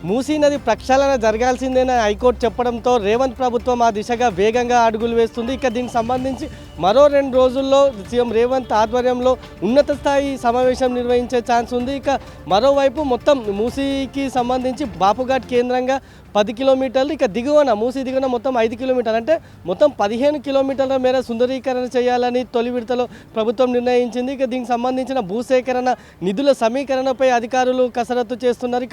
మూసీ నది ప్రక్షాళన జరగాల్సిందేనా హైకోర్టు చెప్పడంతో రేవంత్ ప్రభుత్వం ఆ దిశగా వేగంగా అడుగులు వేస్తుంది. ఇక దీనికి సంబంధించి మరో 2 రోజుల్లో సీఎం రేవంత్ ఆధ్వర్యంలో ఉన్నత స్థాయి సమావేశం నిర్వహించే ఛాన్స్ ఉంది. ఇక మరోవైపు మొత్తం మూసీకి సంబంధించి బాపుఘాట్ కేంద్రంగా 10 కిలోమీటర్లు, ఇక దిగువన మూసీ దిగువన మొత్తం 5 కిలోమీటర్లు, అంటే మొత్తం 15 కిలోమీటర్ల మేర సుందరీకరణ చేయాలని తొలి విడతలో ప్రభుత్వం నిర్ణయించింది. ఇక దీనికి సంబంధించిన భూసేకరణ నిధుల సమీకరణపై అధికారులు కసరత్తు చేస్తున్నారు.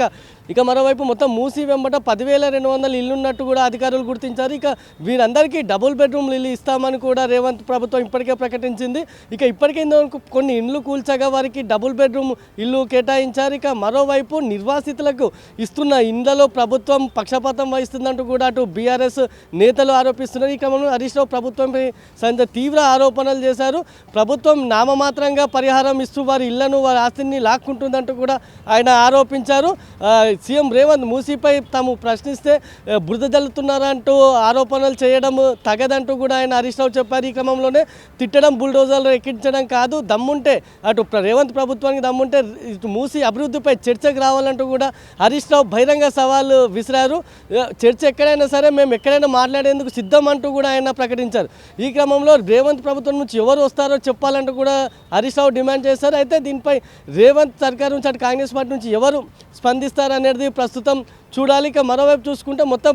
ఇక మరోవైపు మొత్తం మూసీ వెంబట 10,200 ఇల్లున్నట్టు కూడా అధికారులు గుర్తించారు. ఇక వీరందరికీ డబుల్ బెడ్రూమ్లు ఇల్లు ఇస్తామని కూడా రేవంత్ ప్రభుత్వం ఇప్పటికే ప్రకటించింది. ఇక ఇప్పటికే కొన్ని ఇండ్లు కూల్చగా వారికి డబుల్ బెడ్రూమ్ ఇల్లు కేటాయించారు. ఇక మరోవైపు నిర్వాసితులకు ఇస్తున్న ఇండ్లలో ప్రభుత్వం పక్షపాతం వహిస్తుందంటూ కూడా అటు బీఆర్ఎస్ నేతలు ఆరోపిస్తున్నారు. ఈ క్రమంలో హరీష్ రావు ప్రభుత్వంపై తీవ్ర ఆరోపణలు చేశారు. ప్రభుత్వం నామమాత్రంగా పరిహారం ఇస్తూ వారి ఇళ్లను, వారి ఆస్తిని లాక్కుంటుందంటూ కూడా ఆయన ఆరోపించారు. సీఎం రేవంత్ మూసీపై తాము ప్రశ్నిస్తే బురద జల్లుతున్నారంటూ ఆరోపణలు చేయడం తగదంటూ కూడా ఆయన హరీష్ రావు చెప్పారు. ఈ క్రమంలోనే తిట్టడం, బుల్డోజర్లు ఎక్కించడం కాదు, దమ్ముంటే అటు రేవంత్ ప్రభుత్వానికి దమ్ముంటే ఇటు మూసీ అభివృద్ధిపై చర్చకు రావాలంటూ కూడా హరీష్ రావు బహిరంగ సవాల్ విసిరారు. చర్చ ఎక్కడైనా సరే మేము ఎక్కడైనా మాట్లాడేందుకు సిద్ధం అంటూ కూడా ఆయన ప్రకటించారు. ఈ క్రమంలో రేవంత్ ప్రభుత్వం నుంచి ఎవరు వస్తారో చెప్పాలంటూ కూడా హరీష్ రావు డిమాండ్ చేశారు. అయితే దీనిపై రేవంత్ సర్కార్ నుంచి అటు కాంగ్రెస్ పార్టీ నుంచి ఎవరు స్పందిస్తారనేది ప్రస్తుతం చూడాలి. ఇక మరోవైపు చూసుకుంటే మొత్తం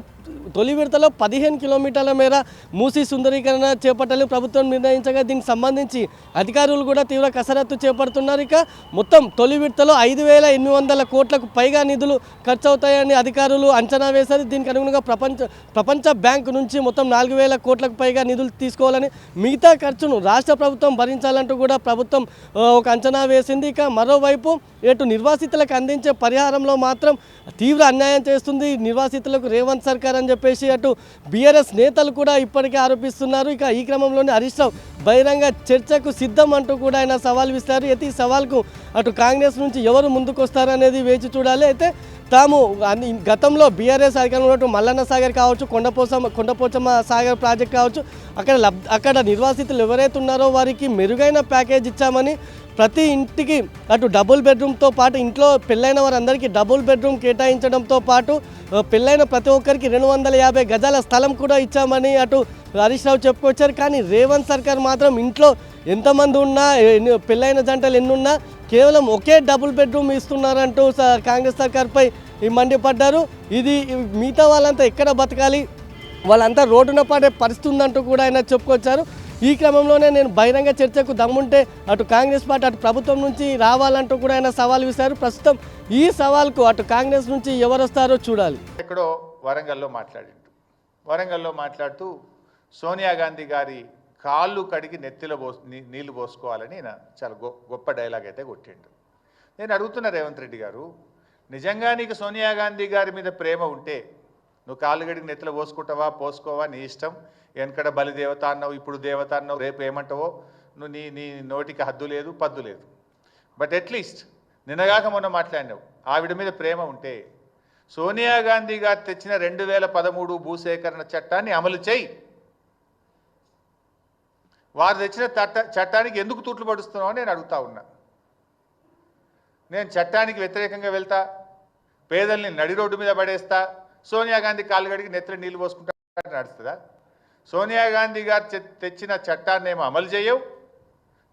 తొలి విడతలో 15 కిలోమీటర్ల మేర మూసీ సుందరీకరణ చేపట్టాలని ప్రభుత్వం నిర్ణయించగా దీనికి సంబంధించి అధికారులు కూడా తీవ్ర కసరత్తు చేపడుతున్నారు. ఇక మొత్తం తొలి విడతలో 5,800 కోట్లకు పైగా నిధులు ఖర్చు అవుతాయని అధికారులు అంచనా వేశారు. దీనికి అనుగుణంగా ప్రపంచ బ్యాంకు నుంచి మొత్తం 4,000 కోట్లకు పైగా నిధులు తీసుకోవాలని, మిగతా ఖర్చును రాష్ట్ర ప్రభుత్వం భరించాలంటూ కూడా ప్రభుత్వం ఒక అంచనా వేసింది. ఇక మరోవైపు ఇటు నిర్వాసితులకు అందించే పరిహారంలో మాత్రం తీవ్ర అన్యాయం చేస్తుంది నిర్వాసితులకు రేవంత్ సర్కార్ అని చెప్పేసి అటు బీఆర్ఎస్ నేతలు కూడా ఇప్పటికే ఆరోపిస్తున్నారు. ఇక ఈ క్రమంలోనే హరీష్ రావు బహిరంగ చర్చకు సిద్ధం అంటూ కూడా ఆయన సవాల్ విస్తారు. అయితే ఈ సవాల్కు అటు కాంగ్రెస్ నుంచి ఎవరు ముందుకు వస్తారనేది వేచి చూడాలి. అయితే తాము గతంలో బీఆర్ఎస్ అధికారంలో ఉన్నట్టు మల్లన్న సాగర్ కావచ్చు, కొండపోచమ్మ సాగర్ ప్రాజెక్ట్ కావచ్చు, అక్కడ నిర్వాసితులు ఎవరైతే ఉన్నారో వారికి మెరుగైన ప్యాకేజ్ ఇచ్చామని, ప్రతి ఇంటికి అటు డబుల్ బెడ్రూమ్తో పాటు ఇంట్లో పెళ్ళైన వారందరికీ డబుల్ బెడ్రూమ్ కేటాయించడంతో పాటు పెళ్ళైన ప్రతి ఒక్కరికి 250 గజాల స్థలం కూడా ఇచ్చామని అటు హరీష్ రావు చెప్పుకొచ్చారు. కానీ రేవంత్ సర్కార్ మాత్రం ఇంట్లో ఎంతమంది ఉన్నా, పెళ్ళైన జంటలు ఎన్నున్నా కేవలం ఒకే డబుల్ బెడ్రూమ్ ఇస్తున్నారంటూ కాంగ్రెస్ సర్కార్పై మండిపడ్డారు. ఇది మిగతా వాళ్ళంతా ఎక్కడ బతకాలి, వాళ్ళంతా రోడ్డున పడే పరిస్థితి ఉందంటూ కూడా ఆయన చెప్పుకొచ్చారు. ఈ క్రమంలోనే నేను బహిరంగ చర్చకు దమ్ముంటే అటు కాంగ్రెస్ పార్టీ అటు ప్రభుత్వం నుంచి రావాలంటూ కూడా ఆయన సవాల్ విసారు. ప్రస్తుతం ఈ సవాల్కు అటు కాంగ్రెస్ నుంచి ఎవరు వస్తారో చూడాలి. ఎక్కడో వరంగల్లో మాట్లాడుతూ సోనియా గాంధీ గారి కాళ్ళు కడిగి నెత్తిలో నీళ్లు పోసుకోవాలని చాలా గొప్ప డైలాగ్ అయితే కొట్టిండు. నేను అడుగుతున్నా రేవంత్ రెడ్డి గారు, నిజంగా నీకు సోనియా గాంధీ గారి మీద ప్రేమ ఉంటే నువ్వు కాళ్ళు కడిగి నెత్తిలో పోసుకోవా నీ ఇష్టం. వెనకడ బలి దేవత అన్నావు, ఇప్పుడు దేవత అన్నావు, రేపు ఏమంటావో నువ్వు నీ నోటికి హద్దు లేదు, పద్దు లేదు. బట్ అట్లీస్ట్ నిన్నగాక మొన్న మాట్లాడినావు. ఆవిడ మీద ప్రేమ ఉంటే సోనియా గాంధీ గారు తెచ్చిన 2013 భూసేకరణ చట్టాన్ని అమలు చేయి. వారు తెచ్చిన చట్టానికి ఎందుకు తూట్లు పడుస్తున్నావు అని నేను అడుగుతా ఉన్నా. నేను చట్టానికి వ్యతిరేకంగా వెళ్తా, పేదల్ని నడి రోడ్డు మీద పడేస్తా, సోనియా గాంధీ కాళ్ళు కడిగి నెత్తిలో నీళ్ళు పోసుకుంటా నడుస్తుందా? సోనియా గాంధీ గారు తెచ్చిన చట్టాన్ని ఏమో అమలు చేయవు.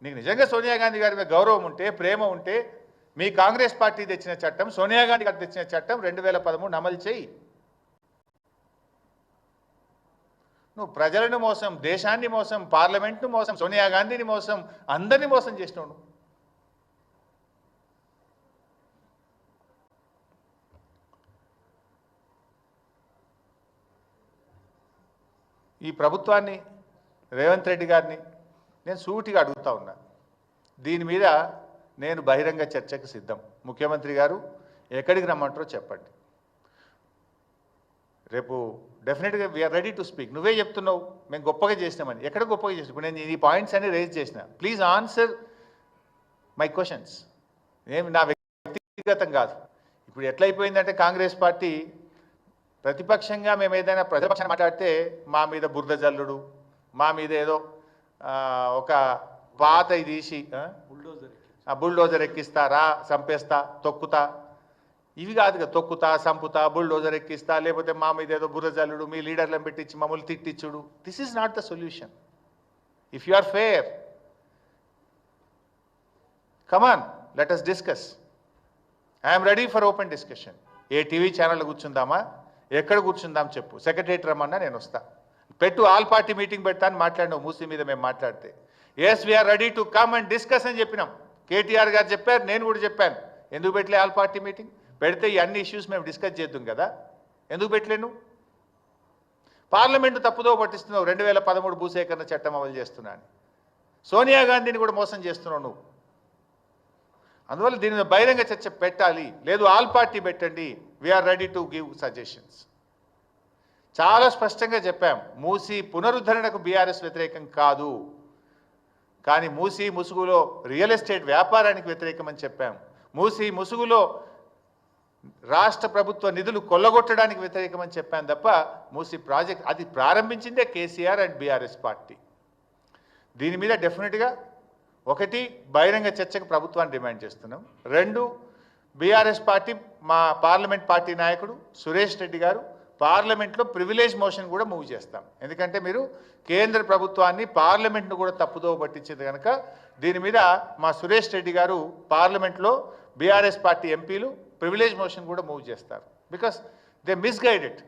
నీకు నిజంగా సోనియా గాంధీ గారి మీద గౌరవం ఉంటే, ప్రేమ ఉంటే, మీ కాంగ్రెస్ పార్టీ తెచ్చిన చట్టం, సోనియా గాంధీ గారు తెచ్చిన చట్టం 2013 అమలు చేయి. నువ్వు ప్రజలను మోసం, దేశాన్ని మోసం, పార్లమెంట్ను మోసం, సోనియా గాంధీని మోసం, అందరినీ మోసం చేసినావు. ఈ ప్రభుత్వాన్ని, రేవంత్ రెడ్డి గారిని నేను సూటిగా అడుగుతా ఉన్నా. దీని మీద నేను బహిరంగ చర్చకు సిద్ధం. ముఖ్యమంత్రి గారు ఎక్కడికి రమ్మంటారో చెప్పండి. రేపు డెఫినెట్గా వీఆర్ రెడీ టు స్పీక్. నువ్వే చెప్తున్నావు మేము గొప్పగా చేసినామని. ఎక్కడ గొప్పగా చేసినా? ఇప్పుడు నేను ఈ పాయింట్స్ అన్ని రేజ్ చేసిన. Please answer my questions. ఏమి నా వ్యక్తిగతం కాదు. ఇప్పుడు ఎట్లయిపోయిందంటే కాంగ్రెస్ పార్టీ ప్రతిపక్షంగా మేము ఏదైనా ప్రతిపక్షాన్ని మాట్లాడితే మా మీద బురద జల్లుడు, మా మీద ఏదో ఒక పాత తీసి బుల్డోజర్ ఎక్కిస్తారా, చంపేస్తా, తొక్కుతా, ఇవి కాదుగా తొక్కుతా సంపుతా బుల్డోజర్ ఎక్కిస్తా లేకపోతే మా మీద ఏదో బుర్రజల్లుడు మీ లీడర్లను పెట్టించి మమ్మల్ని తిట్టించుడు. This is not the solution. If you are fair, come on, let us discuss. I'm ready for open discussion. ఏ టీవీ ఛానల్ కూర్చుందామా, ఎక్కడ కూర్చుందాం చెప్పు, సెక్రటరేట్ రమ్మన్నా నేను వస్తా. పెట్టు, ఆల్ పార్టీ మీటింగ్ పెడతా అని మాట్లాడినావు మూసీ మీద మేము మాట్లాడితే. Yes we're ready to come and discuss అని చెప్పినాం. కేటీఆర్ గారు చెప్పారు, నేను కూడా చెప్పాను. ఎందుకు పెట్టలే ఆల్ పార్టీ మీటింగ్? పెడితే ఈ అన్ని ఇష్యూస్ మేము డిస్కస్ చేద్దాం కదా. ఎందుకు పెట్టలేను? పార్లమెంటు తప్పుదో పట్టిస్తున్నావు. 2013 భూసేకరణ చట్టం అమలు చేస్తున్నాను. సోనియా గాంధీని కూడా మోసం చేస్తున్నావు నువ్వు. అందువల్ల దీని మీద బహిరంగ చర్చ పెట్టాలి. లేదు ఆల్ పార్టీ పెట్టండి. We're ready to give suggestions. చాలా స్పష్టంగా చెప్పాం, మూసీ పునరుద్ధరణకు బీఆర్ఎస్ వ్యతిరేకం కాదు, కానీ మూసీ ముసుగులో రియల్ ఎస్టేట్ వ్యాపారానికి వ్యతిరేకమని చెప్పాం. మూసీ ముసుగులో రాష్ట్ర ప్రభుత్వ నిధులు కొల్లగొట్టడానికి వ్యతిరేకమని చెప్పాను తప్ప మూసీ ప్రాజెక్ట్ అది ప్రారంభించిందే కేసీఆర్ అండ్ బీఆర్ఎస్ పార్టీ. దీని మీద డెఫినెట్గా ఒకటి బహిరంగ చర్చకు ప్రభుత్వాన్ని డిమాండ్ చేస్తున్నాం. 2 బీఆర్ఎస్ పార్టీ మా పార్లమెంట్ పార్టీ నాయకుడు సురేష్ రెడ్డి గారు పార్లమెంట్లో ప్రివిలేజ్ మోషన్ కూడా మూవ్ చేస్తాం. ఎందుకంటే మీరు కేంద్ర ప్రభుత్వాన్ని పార్లమెంట్ను కూడా తప్పుదో పట్టించింది కనుక దీని మీద మా సురేష్ రెడ్డి గారు పార్లమెంట్లో బీఆర్ఎస్ పార్టీ ఎంపీలు ప్రివిలేజ్ మోషన్ కూడా మూవ్ చేస్తారు. Because they misguided.